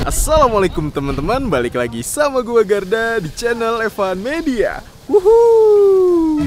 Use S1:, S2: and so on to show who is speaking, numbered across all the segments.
S1: Assalamualaikum teman-teman, balik lagi sama gua Garda di channel Evan Media. Wuhuu.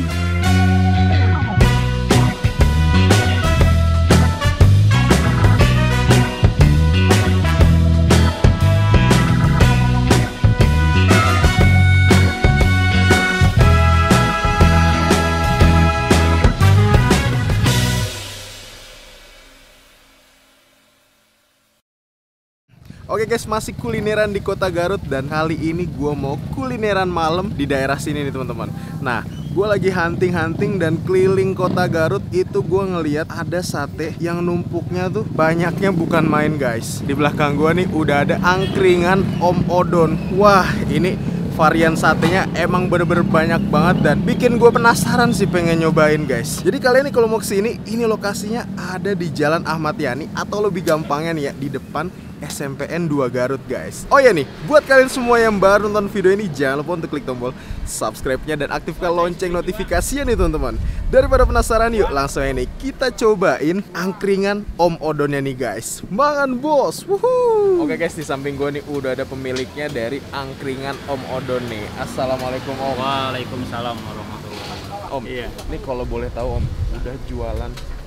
S1: Oke guys, masih kulineran di kota Garut. Dan kali ini gue mau kulineran malam di daerah sini nih teman-teman. Nah, gue lagi hunting-hunting dan keliling kota Garut. Itu gue ngeliat ada sate yang numpuknya tuh banyaknya bukan main guys. Di belakang gue nih udah ada angkringan Om Odon. Wah, ini varian satenya emang bener-bener banyak banget dan bikin gue penasaran sih pengen nyobain guys. Jadi kalian nih kalau mau kesini, ini lokasinya ada di Jalan Ahmad Yani atau lebih gampangnya nih ya di depan SMPN 2 Garut guys. Oh ya nih, buat kalian semua yang baru nonton video ini, jangan lupa untuk klik tombol subscribe-nya dan aktifkan lonceng notifikasinya nih teman-teman. Daripada penasaran, yuk langsung ini kita cobain angkringan Om Odonnya nih guys. Mangan bos. Wuhuu. Oke guys, di samping gue nih udah ada pemiliknya dari angkringan Om Odon nih. Assalamualaikum Om.
S2: Waalaikumsalam warahmatullahi wabarakatuh.
S1: Om, iya. Ini kalau boleh tahu Om, udah jualan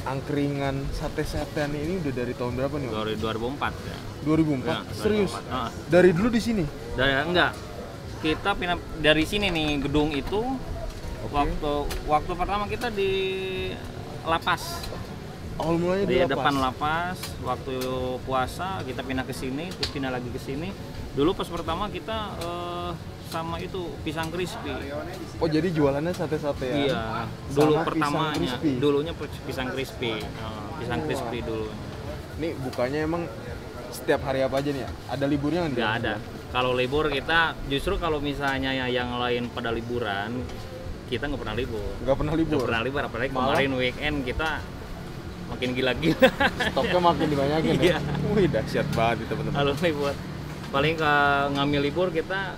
S1: angkringan sate-satean ini udah dari tahun berapa nih Om?
S2: Dari 2004 ya.
S1: 2004?
S2: Ya,
S1: Serius?
S2: 2004.
S1: Dari dulu di sini?
S2: Enggak. Kita pindah dari sini nih, gedung itu.
S1: Okay.
S2: Waktu pertama kita di lapas.
S1: Awal mulanya di lapas?
S2: Depan lapas. Waktu puasa kita pindah ke sini, terus pindah lagi ke sini. Dulu pas pertama kita sama itu pisang crispy.
S1: Oh, jadi jualannya sate-sate ya?
S2: Iya. Dulu
S1: sama
S2: pertamanya, dulunya pisang crispy. Pisang crispy dulu.
S1: Ini bukanya emang setiap hari apa aja nih ya? Ada liburnya nggak?
S2: Nggak ada. Kalau libur kita justru kalau misalnya yang lain pada liburan, kita nggak pernah libur.
S1: Nggak pernah libur?
S2: Nggak pernah libur, apalagi kemarin weekend kita makin gila-gila.
S1: Stoknya makin dibanyakin ya?
S2: Iya.
S1: Wih, dahsyat banget teman-teman.
S2: Kalau libur, paling ngambil libur kita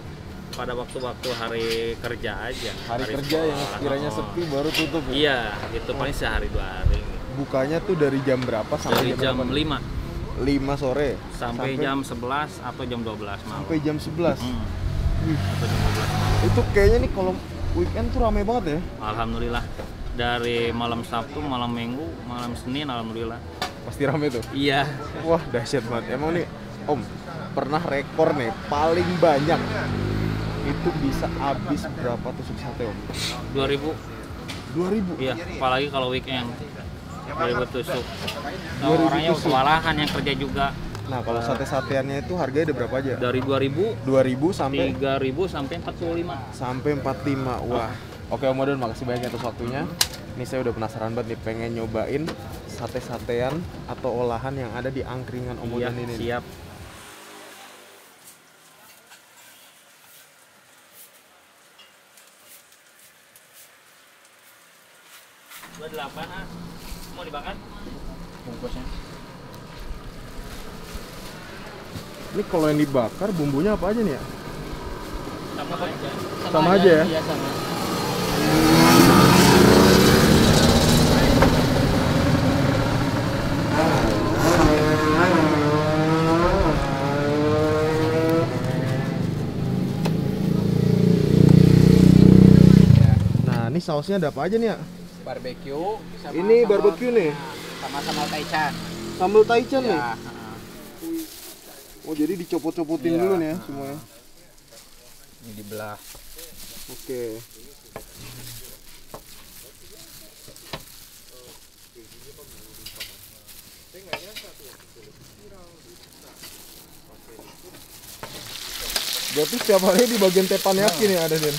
S2: pada waktu-waktu hari kerja aja.
S1: Hari kerja yang sekiranya sepi baru tutup ya?
S2: Iya, itu paling sehari 2 hari.
S1: Bukanya tuh dari jam berapa sampai
S2: Dari jam 5
S1: sore
S2: sampai jam 11 atau jam 12 malam.
S1: Sampai jam 11?
S2: Atau jam 12 malam.
S1: Itu kayaknya nih kalau weekend tuh rame banget ya?
S2: Alhamdulillah. Dari malam Sabtu, malam Minggu, malam Senin, alhamdulillah.
S1: Pasti rame tuh?
S2: Iya.
S1: Wah, dahsyat banget. Emang nih Om, pernah rekor nih paling banyak itu bisa habis berapa tusuk sate Om?
S2: 2000.
S1: 2000?
S2: Iya, apalagi kalau weekend. 2000 tusuk.
S1: 2000
S2: Orangnya
S1: tusuk.
S2: kewalahan yang kerja juga.
S1: Nah, kalau sate-sateannya itu harganya ada berapa aja?
S2: Dari 2000,
S1: 2000 sampai
S2: 3000 sampai 45.
S1: sampai 45. Wah. Oke Om Odon, makasih banyak atas waktunya. Ini saya udah penasaran banget nih pengen nyobain sate-satean atau olahan yang ada di angkringan Om Odon ini.
S2: Siap. Dua 8 mau dibakar? Bungkusnya.
S1: Ini kalau yang dibakar bumbunya apa aja nih ya?
S2: Sama aja.
S1: Sama aja ya?
S2: Iya, sama.
S1: Nah, ini sausnya ada apa aja nih ya?
S3: Barbecue sama
S1: Ini barbecue nih?
S3: sama sambal taichan.
S1: Sambal taichan nih?
S3: Ya,
S1: Oh, jadi dicopot-copotin
S3: Iya.
S1: dulu nih ya semuanya?
S3: ini dibelah.
S1: Oke. Berarti setiap hari di bagian teppanyaki nih ada Den?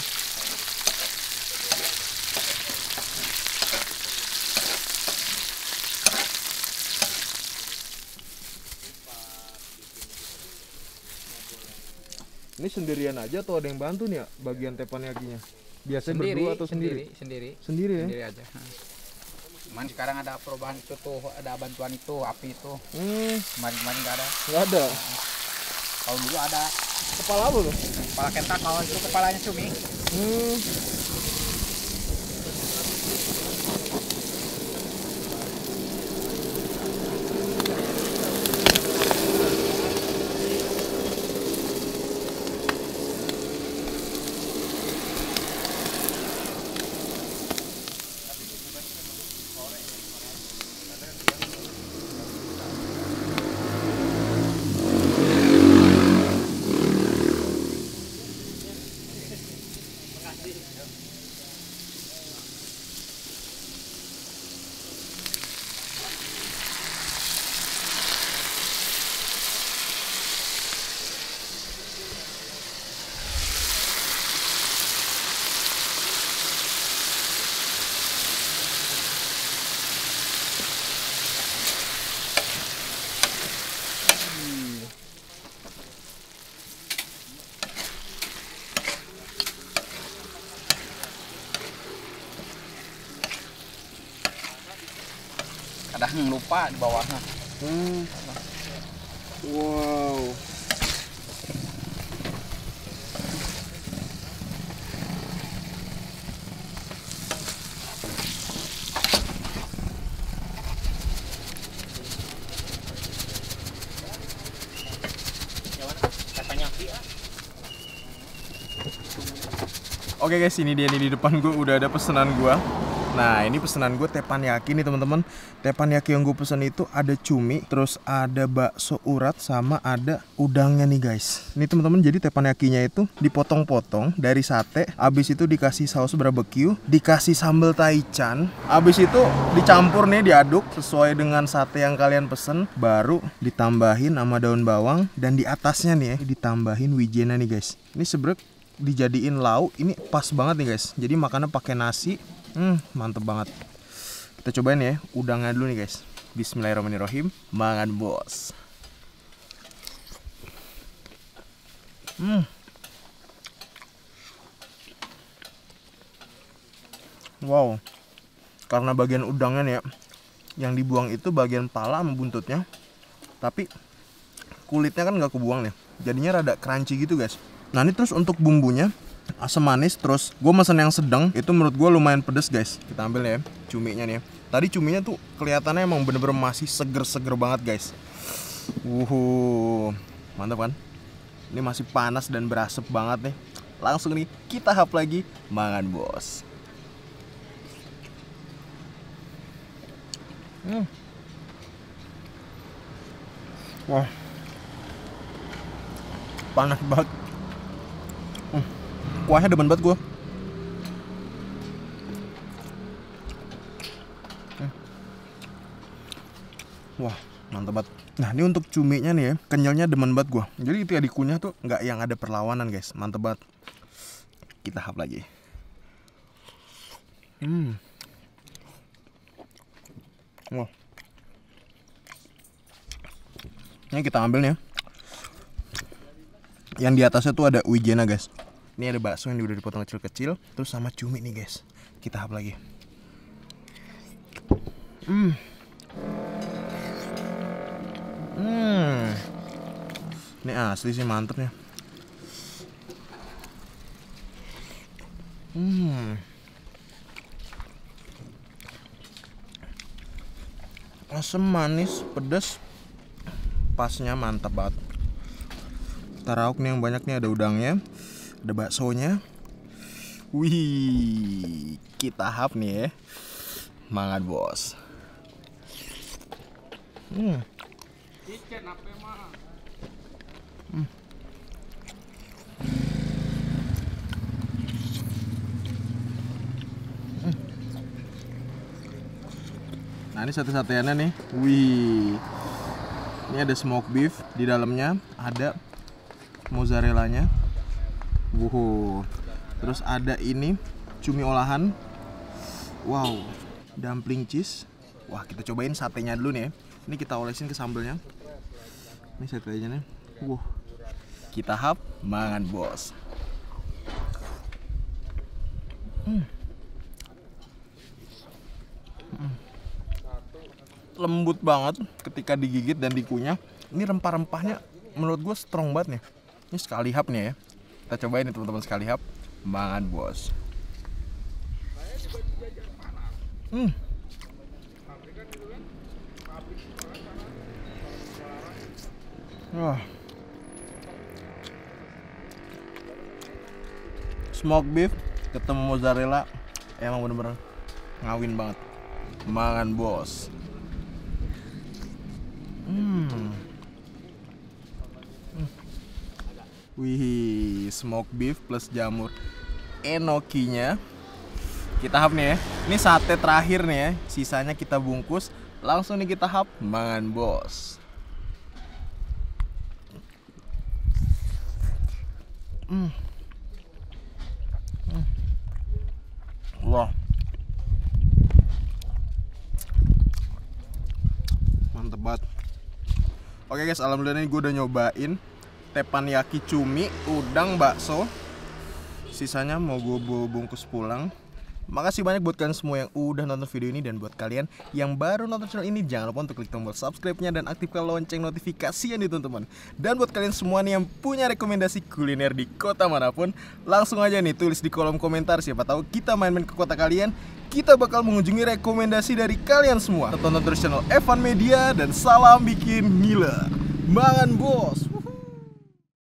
S1: Ini sendirian aja atau ada yang bantu nih ya bagian teppanyakinya? Biasanya berdua atau sendiri?
S3: Sendiri.
S1: Sendiri ya?
S3: Sendiri aja. Cuman sekarang ada perubahan itu tuh, ada bantuan itu, api itu. Kemarin-kemarin nggak ada.
S1: Nggak ada.
S3: Kalau dulu ada.
S1: Kepala apa tuh?
S3: Kepala kentak, kalau itu kepalanya cumi. kadang lupa di bawahnya.
S1: Wow. Oke guys, ini dia nih di depan gue udah ada pesanan gue. Nah ini pesanan gue teppanyaki nih teman-teman. Teppanyaki yang gue pesen itu ada cumi, terus ada bakso urat, sama ada udangnya nih guys. Ini teman-teman, jadi teppanyakinya itu dipotong-potong dari sate, abis itu dikasih saus barbecue, dikasih sambal taichan, abis itu dicampur nih, diaduk sesuai dengan sate yang kalian pesen, baru ditambahin sama daun bawang, dan di atasnya nih ditambahin wijennya nih guys. Ini sebenernya dijadiin lauk, ini pas banget nih guys. Jadi makannya pakai nasi, mantep banget. Kita cobain ya udangnya dulu nih guys. Bismillahirrahmanirrahim. Mangan bos. Wow. Karena bagian udangnya nih ya, yang dibuang itu bagian pala sama buntutnya, tapi kulitnya kan nggak kebuang nih. Jadinya rada crunchy gitu guys. Nah ini terus untuk bumbunya asam manis, terus gue mesen yang sedang, itu menurut gue lumayan pedes guys. Kita ambil ya cuminya nih ya. Tadi cuminya tuh kelihatannya emang bener-bener masih seger-seger banget guys. Mantap kan? Ini masih panas dan berasap banget nih. Langsung nih kita hap lagi, mangan bos. Wah, panas banget. Kuahnya demen banget gue. Wah, mantap banget. Nah ini untuk cuminya nih ya, kenyalnya demen banget gue. Jadi ketika dikunyah tuh nggak yang ada perlawanan guys. Mantap banget. Kita hap lagi. Wah. Ini kita ambil nih ya. Yang di atasnya tuh ada wijennya guys. Ini ada bakso yang udah dipotong kecil-kecil, terus sama cumi nih guys. Kita hap lagi. Ini asli sih, mantep ya. Asam, manis, pedas, pasnya mantap banget. Tarauk nih yang banyak nih, ada udangnya, ada baksonya. Wih, kita hap nih ya. Mangan bos. Nah ini sate-sateannya nih. Wih, ini ada smoke beef, di dalamnya ada mozzarellanya. Terus ada ini cumi olahan. Wow, dumpling cheese. Wah, kita cobain satenya dulu nih ya. Ini kita olesin ke sambelnya. Ini satenya nih. Kita hap, mangan bos. Lembut banget ketika digigit dan dikunyah. Ini rempah-rempahnya menurut gue strong banget nih. Ini sekali hap nih ya. Kita cobain nih teman-teman, sekali hap, mangan bos. Wah, smoke beef ketemu mozzarella, emang bener-bener ngawin banget. Mangan bos. Wih, smoke beef plus jamur enokinya. Kita hap nih ya. Ini sate terakhir nih ya. Sisanya kita bungkus. Langsung nih kita hap, mangan bos. Wah, mantep banget. Oke guys, alhamdulillah nih gue udah nyobain teppanyaki cumi, udang, bakso. Sisanya mau gue bawa bungkus pulang. Makasih banyak buat kalian semua yang udah nonton video ini. Dan buat kalian yang baru nonton channel ini, jangan lupa untuk klik tombol subscribe-nya dan aktifkan lonceng notifikasinya nih teman-teman. Dan buat kalian semua nih yang punya rekomendasi kuliner di kota manapun, langsung aja nih tulis di kolom komentar. Siapa tahu kita main-main ke kota kalian, kita bakal mengunjungi rekomendasi dari kalian semua. Tonton terus channel Evan Media dan salam bikin gila. Mangan bos.